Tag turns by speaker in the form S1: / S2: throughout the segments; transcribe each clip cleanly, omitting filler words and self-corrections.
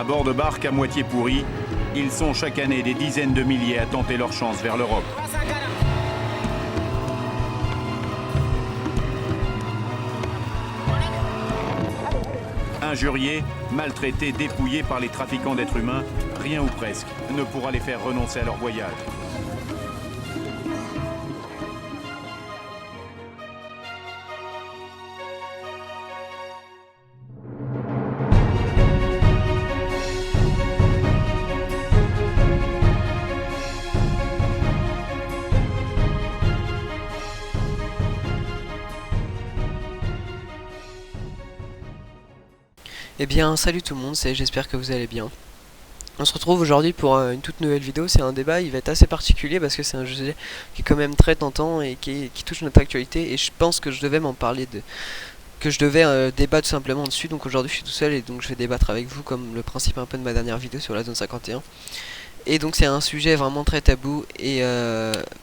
S1: À bord de barques à moitié pourries, ils sont chaque année des dizaines de milliers à tenter leur chance vers l'Europe. Injuriés, maltraités, dépouillés par les trafiquants d'êtres humains, rien ou presque ne pourra les faire renoncer à leur voyage.
S2: Eh bien salut tout le monde, j'espère que vous allez bien. On se retrouve aujourd'hui pour une toute nouvelle vidéo. C'est un débat, il va être assez particulier parce que c'est un sujet qui est quand même très tentant et qui touche notre actualité. Et je pense que je devais m'en parler, que je devais débattre simplement dessus. Donc aujourd'hui je suis tout seul et donc je vais débattre avec vous comme le principe un peu de ma dernière vidéo sur la zone 51. Et donc c'est un sujet vraiment très tabou et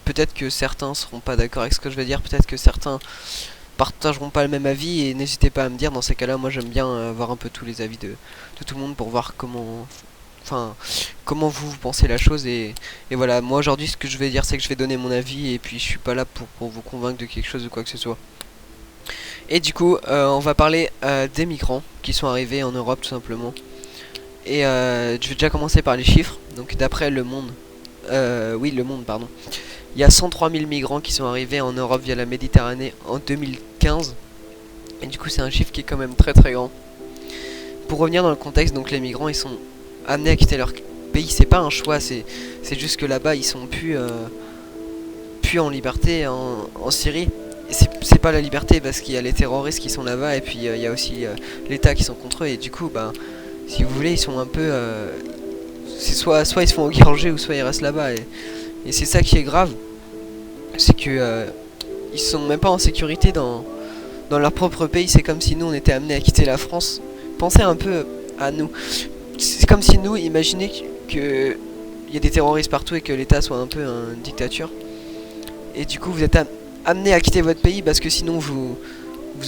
S2: peut-être que certains seront pas d'accord avec ce que je vais dire, peut-être que certains partageront pas le même avis, et n'hésitez pas à me dire. Dans ces cas là moi j'aime bien voir un peu tous les avis de tout le monde pour voir comment vous pensez la chose. Et voilà, moi aujourd'hui ce que je vais dire c'est que je vais donner mon avis et puis je suis pas là pour vous convaincre de quelque chose ou quoi que ce soit. Et du coup on va parler des migrants qui sont arrivés en Europe tout simplement. Et je vais déjà commencer par les chiffres. Donc d'après Le Monde, Le Monde pardon, il y a 103 000 migrants qui sont arrivés en Europe via la Méditerranée en 2015. Et du coup c'est un chiffre qui est quand même très très grand. Pour revenir dans le contexte, donc les migrants ils sont amenés à quitter leur pays, c'est pas un choix, c'est juste que là-bas ils sont plus en liberté en Syrie. C'est pas la liberté parce qu'il y a les terroristes qui sont là-bas et puis il y a aussi l'État qui sont contre eux. Et du coup si vous voulez ils sont un peu c'est soit ils se font engranger ou soit ils restent là-bas. Et c'est ça qui est grave, c'est que ils sont même pas en sécurité dans leur propre pays. C'est comme si nous on était amenés à quitter la France. Pensez un peu à nous. C'est comme si nous, imaginez que y a des terroristes partout et que l'État soit un peu une dictature. Et du coup vous êtes amenés à quitter votre pays parce que sinon vous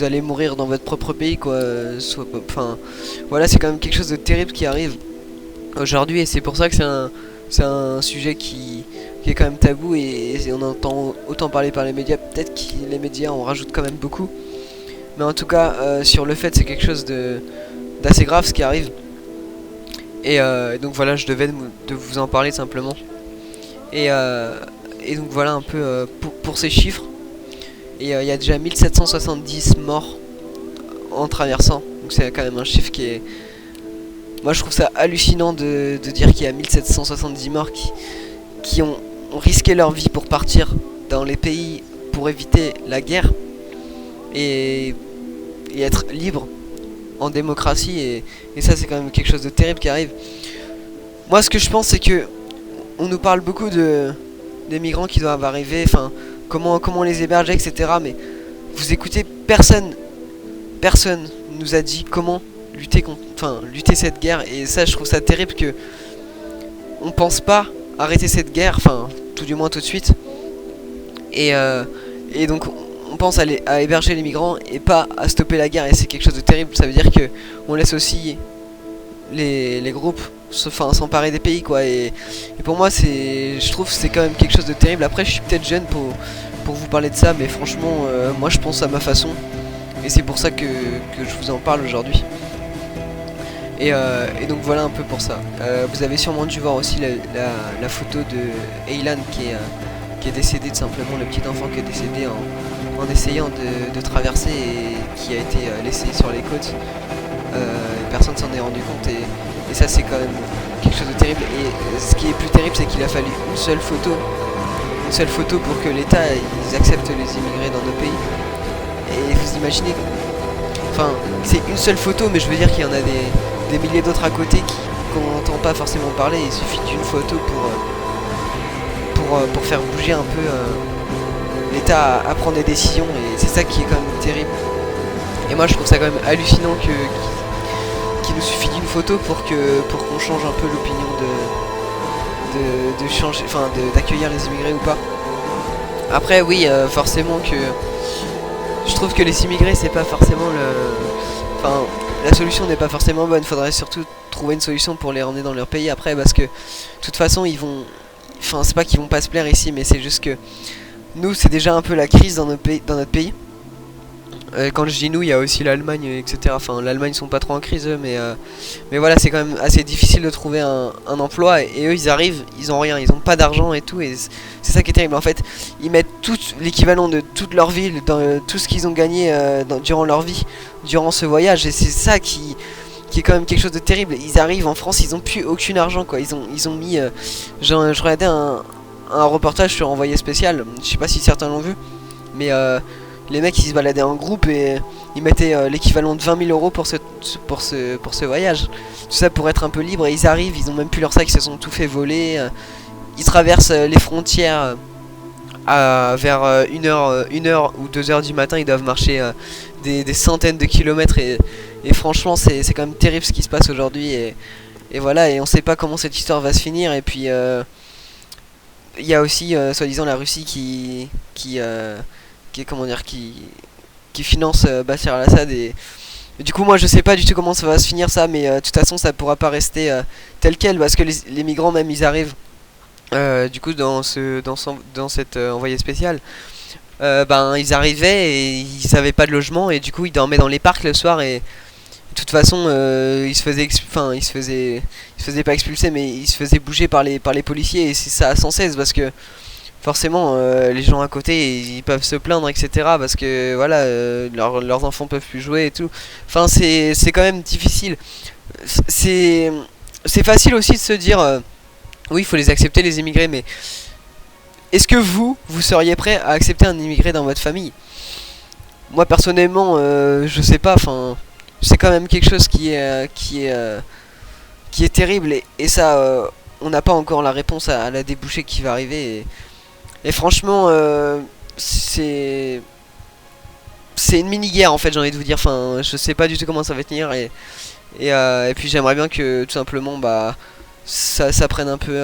S2: allez mourir dans votre propre pays quoi. Enfin voilà, c'est quand même quelque chose de terrible qui arrive aujourd'hui. Et c'est pour ça que c'est un sujet qui est quand même tabou, et on entend autant parler par les médias. Peut-être que les médias en rajoutent quand même beaucoup, mais en tout cas sur le fait c'est quelque chose d'assez grave ce qui arrive. Et donc voilà, je devais de vous en parler simplement. Et donc voilà un peu pour ces chiffres. Et il y a déjà 1770 morts en traversant. Donc c'est quand même un chiffre qui est... Moi je trouve ça hallucinant de dire qu'il y a 1770 morts qui ont risqué leur vie pour partir dans les pays pour éviter la guerre et être libre en démocratie. Et ça c'est quand même quelque chose de terrible qui arrive. Moi ce que je pense c'est que on nous parle beaucoup des migrants qui doivent arriver, enfin comment les héberger, etc. Mais vous écoutez, personne nous a dit comment lutter cette guerre. Et ça je trouve ça terrible que on pense pas arrêter cette guerre, enfin tout du moins tout de suite. Et donc on pense à héberger les migrants et pas à stopper la guerre. Et c'est quelque chose de terrible. Ça veut dire que on laisse aussi les groupes s'emparer des pays quoi. Et pour moi je trouve que c'est quand même quelque chose de terrible. Après je suis peut-être jeune pour vous parler de ça, mais franchement moi je pense à ma façon. Et c'est pour ça que je vous en parle aujourd'hui. Et donc voilà un peu pour ça. Vous avez sûrement dû voir aussi la photo de Aylan qui est décédé, tout simplement, le petit enfant qui est décédé en essayant de traverser et qui a été laissé sur les côtes. Personne s'en est rendu compte, et ça c'est quand même quelque chose de terrible. Et ce qui est plus terrible c'est qu'il a fallu une seule photo pour que l'État ils acceptent les immigrés dans nos pays. Et vous imaginez, enfin c'est une seule photo, mais je veux dire qu'il y en a des milliers d'autres à côté qu'on n'entend pas forcément parler. Il suffit d'une photo pour faire bouger un peu l'État à prendre des décisions, et c'est ça qui est quand même terrible. Et moi je trouve ça quand même hallucinant qu'il nous suffit d'une photo pour qu'on change un peu l'opinion de changer, enfin d'accueillir les immigrés ou pas. Après oui, forcément que je trouve que les immigrés c'est pas forcément la solution n'est pas forcément bonne. Faudrait surtout trouver une solution pour les ramener dans leur pays après, parce que de toute façon ils vont, enfin c'est pas qu'ils vont pas se plaire ici, mais c'est juste que nous c'est déjà un peu la crise dans notre pays. Quand je dis nous, il y a aussi l'Allemagne, etc. Enfin, l'Allemagne sont pas trop en crise eux, mais voilà, c'est quand même assez difficile de trouver un emploi. Et eux, ils arrivent, ils ont rien, ils ont pas d'argent et tout. Et c'est ça qui est terrible. En fait, ils mettent tout l'équivalent de toute leur vie, dans tout ce qu'ils ont gagné durant leur vie, durant ce voyage. Et c'est ça qui est quand même quelque chose de terrible. Ils arrivent en France, ils ont plus aucun argent, quoi. Ils ont mis, je regardais un reportage sur Envoyé spécial. Je sais pas si certains l'ont vu, mais les mecs ils se baladaient en groupe et ils mettaient l'équivalent de 20 000 euros pour ce voyage. Tout ça pour être un peu libre, et ils arrivent, ils ont même plus leur sac, ils se sont tout fait voler. Ils traversent les frontières vers 1h ou 2h du matin, ils doivent marcher des centaines de kilomètres et franchement c'est quand même terrible ce qui se passe aujourd'hui, et voilà, et on sait pas comment cette histoire va se finir. Et puis il y a aussi soi-disant la Russie qui comment dire, qui finance Bachar al-Assad, et du coup moi je sais pas du tout comment ça va se finir ça, mais de toute façon ça pourra pas rester tel quel, parce que les migrants même ils arrivent du coup dans cette envoyé spécial, ben ils arrivaient et ils avaient pas de logement, et du coup ils dormaient dans les parcs le soir, et de toute façon ils se faisaient pas expulser, mais ils se faisaient bouger par les policiers, et c'est ça sans cesse, parce que forcément les gens à côté ils peuvent se plaindre, etc., parce que voilà, leurs enfants peuvent plus jouer et tout. Enfin c'est quand même difficile. C'est facile aussi de se dire oui, il faut les accepter les immigrés, mais est-ce que vous seriez prêt à accepter un immigré dans votre famille? Moi personnellement je sais pas, enfin c'est quand même quelque chose qui est terrible, et ça on n'a pas encore la réponse à la débouchée qui va arriver, et franchement c'est une mini-guerre en fait, j'ai envie de vous dire. Enfin je sais pas du tout comment ça va tenir, et puis j'aimerais bien que tout simplement bah ça prenne un peu,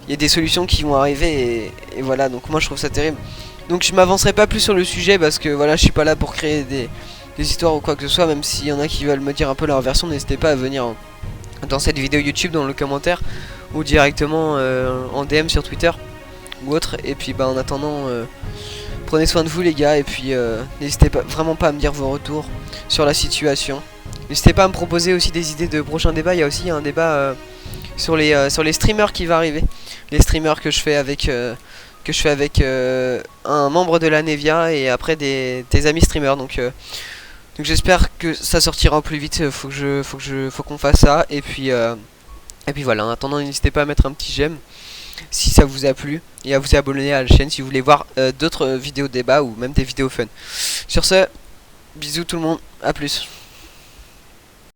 S2: il y a des solutions qui vont arriver, et voilà, donc moi je trouve ça terrible. Donc je m'avancerai pas plus sur le sujet, parce que voilà, je suis pas là pour créer des histoires ou quoi que ce soit. Même s'il y en a qui veulent me dire un peu leur version, n'hésitez pas à venir dans cette vidéo YouTube, dans le commentaire, ou directement en DM sur Twitter ou autre. Et puis bah en attendant, prenez soin de vous les gars, et puis n'hésitez pas, vraiment pas à me dire vos retours sur la situation. N'hésitez pas à me proposer aussi des idées de prochains débats. Il y a aussi un débat sur les streamers qui va arriver, les streamers que je fais avec un membre de la Nevia, et après des amis streamers. Donc j'espère que ça sortira au plus vite. Faut qu'on fasse ça, et puis voilà. En attendant, n'hésitez pas à mettre un petit j'aime si ça vous a plu, et à vous abonner à la chaîne si vous voulez voir d'autres vidéos de débat ou même des vidéos fun. Sur ce, bisous tout le monde, à plus.